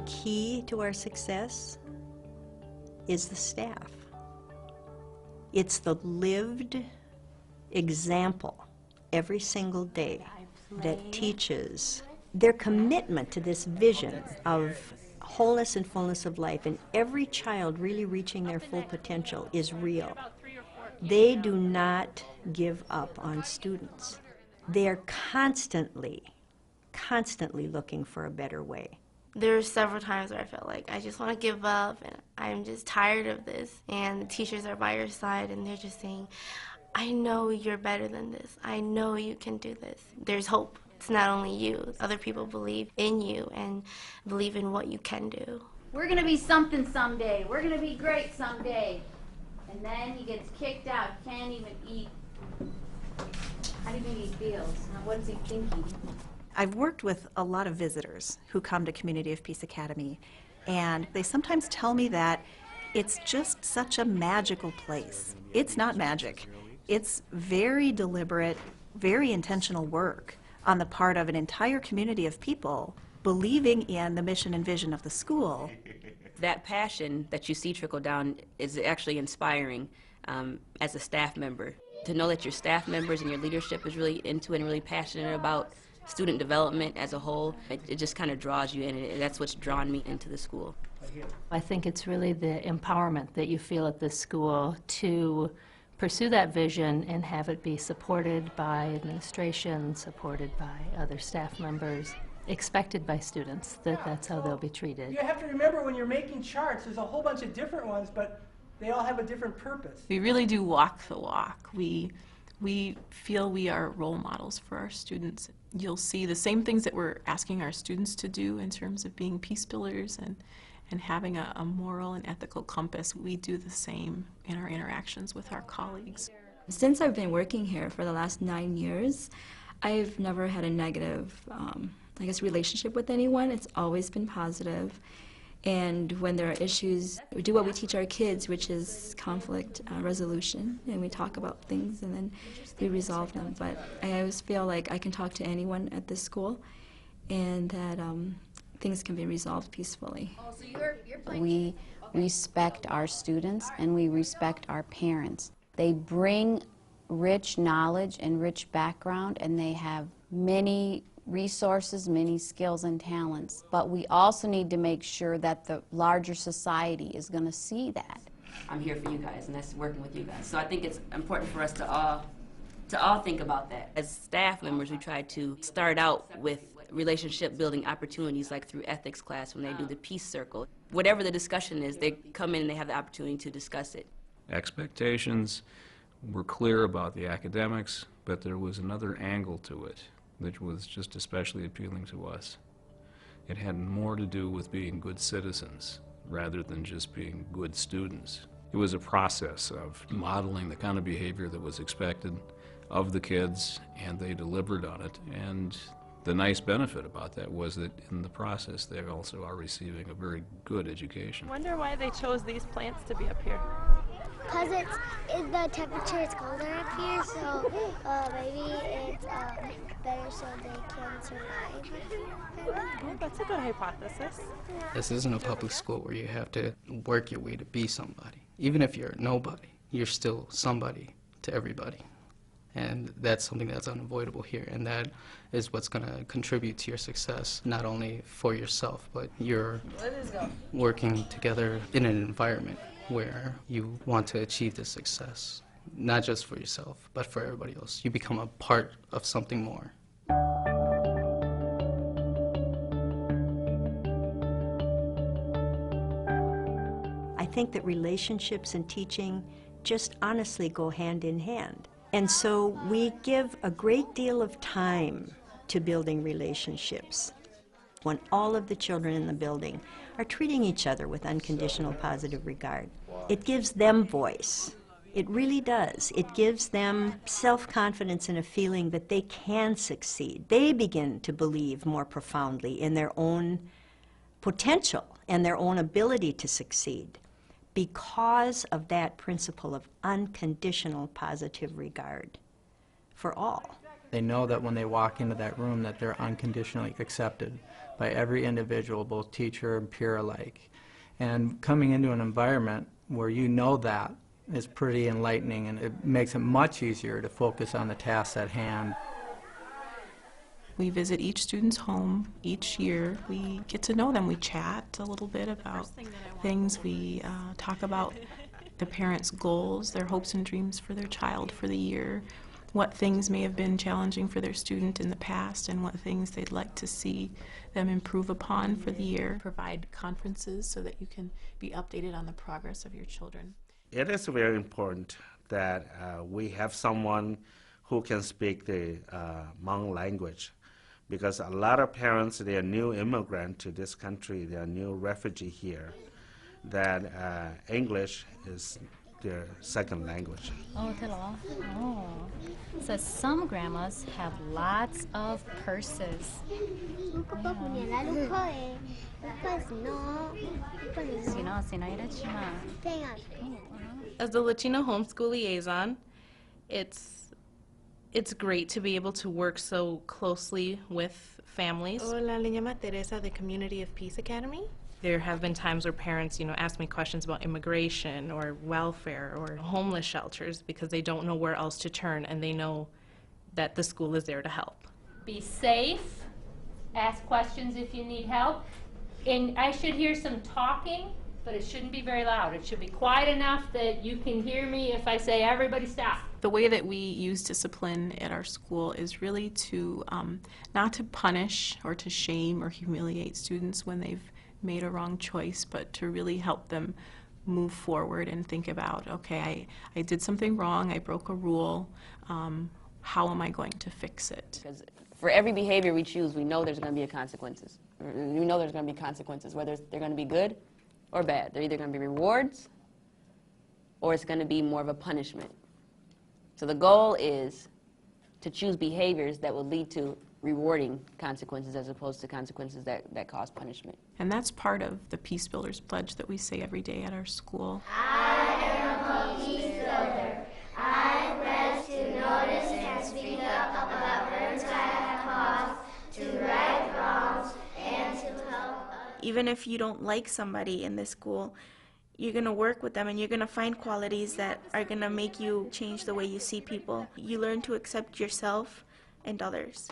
key to our success is the staff. It's the lived example every single day that teaches their commitment to this vision of wholeness and fullness of life, and every child really reaching their full potential is real. They do not give up on students. They are constantly looking for a better way. There were several times where I felt like I just want to give up and I'm just tired of this. And the teachers are by your side and they're just saying, I know you're better than this. I know you can do this. There's hope. It's not only you. Other people believe in you and believe in what you can do. We're going to be something someday. We're going to be great someday. And then he gets kicked out, can't even eat. How do you think he feels? What is he thinking? I've worked with a lot of visitors who come to Community of Peace Academy, and they sometimes tell me that it's just such a magical place. It's not magic. It's very deliberate, very intentional work on the part of an entire community of people believing in the mission and vision of the school. That passion that you see trickle down is actually inspiring as a staff member. To know that your staff members and your leadership is really into it and really passionate about student development as a whole, it just kind of draws you in, and that's what's drawn me into the school. I think it's really the empowerment that you feel at this school to pursue that vision and have it be supported by administration, supported by other staff members, expected by students, that that's how they'll be treated. You have to remember when you're making charts, there's a whole bunch of different ones, but they all have a different purpose. We really do walk the walk. We feel we are role models for our students. You'll see the same things that we're asking our students to do in terms of being peace builders and having a moral and ethical compass. We do the same in our interactions with our colleagues. Since I've been working here for the last 9 years, I've never had a negative, I guess, relationship with anyone. It's always been positive. And when there are issues, we do what we teach our kids, which is conflict resolution, and we talk about things and then we resolve them. But I always feel like I can talk to anyone at this school and that things can be resolved peacefully. We respect our students and we respect our parents. They bring rich knowledge and rich background, and they have many resources, many skills and talents, but we also need to make sure that the larger society is going to see that. I'm here for you guys, and that's working with you guys. So I think it's important for us to all think about that. As staff members, we try to start out with relationship building opportunities, like through ethics class when they do the peace circle. Whatever the discussion is, they come in and they have the opportunity to discuss it. Expectations were clear about the academics, but there was another angle to it that was just especially appealing to us. It had more to do with being good citizens rather than just being good students. It was a process of modeling the kind of behavior that was expected of the kids, and they delivered on it. And the nice benefit about that was that in the process they also are receiving a very good education. I wonder why they chose these plants to be up here. Because the temperature is colder up here, so maybe it's better so they can survive. Well, that's a good hypothesis. This isn't a public school where you have to work your way to be somebody. Even if you're nobody, you're still somebody to everybody. And that's something that's unavoidable here, and that is what's going to contribute to your success, not only for yourself, but you're working together in an environment where you want to achieve this success, not just for yourself, but for everybody else. You become a part of something more. I think that relationships and teaching just honestly go hand in hand. And so we give a great deal of time to building relationships. When all of the children in the building are treating each other with unconditional positive regard, it gives them voice. It really does. It gives them self-confidence and a feeling that they can succeed. They begin to believe more profoundly in their own potential and their own ability to succeed because of that principle of unconditional positive regard for all. They know that when they walk into that room that they're unconditionally accepted by every individual, both teacher and peer alike. And coming into an environment where you know that is pretty enlightening, and it makes it much easier to focus on the tasks at hand. We visit each student's home each year. We get to know them. We chat a little bit about things. We talk about the parents' goals, their hopes and dreams for their child for the year, what things may have been challenging for their student in the past, and what things they'd like to see them improve upon for the year. Provide conferences so that you can be updated on the progress of your children. It is very important that we have someone who can speak the Hmong language, because a lot of parents, they are new immigrant to this country, they are new refugee here, that English is their second language. Oh, oh. So some grandmas have lots of purses. As the Latino homeschool liaison, it's great to be able to work so closely with families. Hola, le llama Teresa de Community of Peace Academy. There have been times where parents, ask me questions about immigration or welfare or homeless shelters because they don't know where else to turn, and they know that the school is there to help. Be safe, ask questions if you need help, and I should hear some talking, but it shouldn't be very loud. It should be quiet enough that you can hear me if I say, everybody stop. The way that we use discipline at our school is really to not to punish or to shame or humiliate students when they've made a wrong choice, but to really help them move forward and think about, okay, I did something wrong, I broke a rule, how am I going to fix it? Because for every behavior we choose, we know there's going to be consequences. We know there's going to be consequences, whether they're going to be good or bad. They're either going to be rewards or it's going to be more of a punishment. So the goal is to choose behaviors that will lead to rewarding consequences as opposed to consequences that cause punishment. And that's part of the Peace Builders Pledge that we say every day at our school. I am a peace builder. I pledge to notice and speak up about hurts I have caused, to right wrongs, and to help others. Even if you don't like somebody in this school, you're going to work with them and you're going to find qualities that are going to make you change the way you see people. You learn to accept yourself and others.